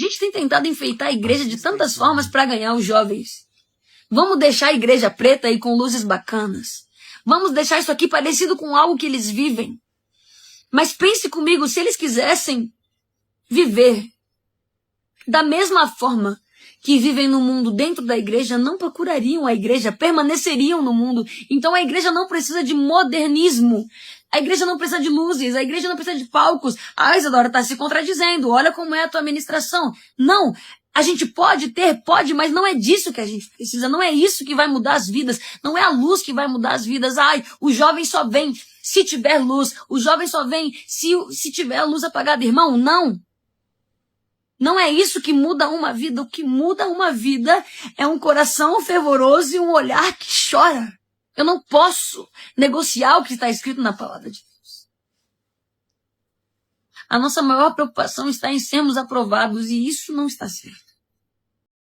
gente tem tentado enfeitar a igreja de tantas formas para ganhar os jovens. Vamos deixar a igreja preta aí com luzes bacanas. Vamos deixar isso aqui parecido com algo que eles vivem. Mas pense comigo, se eles quisessem viver da mesma forma que vivem no mundo dentro da igreja, não procurariam a igreja, permaneceriam no mundo. Então a igreja não precisa de modernismo. A igreja não precisa de luzes, a igreja não precisa de palcos. A Isadora está se contradizendo, olha como é a tua administração. Não, a gente pode, mas não é disso que a gente precisa, não é isso que vai mudar as vidas, não é a luz que vai mudar as vidas. Ai, o jovem só vem se tiver luz, o jovem só vem se tiver a luz apagada. Irmão, não. Não é isso que muda uma vida. O que muda uma vida é um coração fervoroso e um olhar que chora. Eu não posso negociar o que está escrito na palavra de Deus. A nossa maior preocupação está em sermos aprovados e isso não está certo.